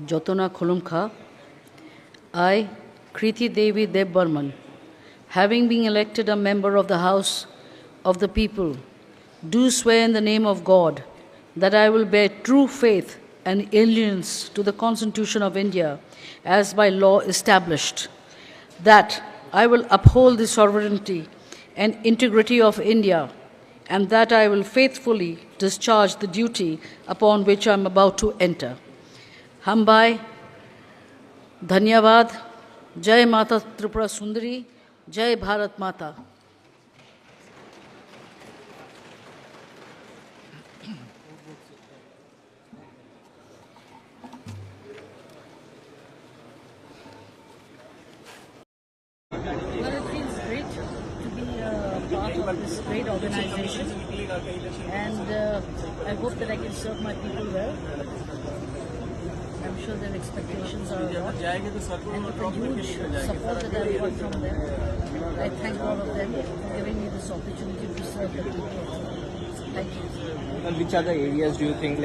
Jotona Khulumkha, I, Kriti Devi Debbarman, having been elected a member of the House of the People, do swear in the name of God that I will bear true faith and allegiance to the Constitution of India as by law established, that I will uphold the sovereignty and integrity of India, and that I will faithfully discharge the duty upon which I am about to enter. Hambai, Dhanyavad, Jai Mata Tripura Sundari, Jai Bharat Mata. Well, it feels great to be part of this great organization, and I hope that I can serve my people well. I'm sure their expectations are a lot, and with the huge support that I've got from them, I thank all of them for giving me this opportunity to serve the people. Thank you. And which other areas do you think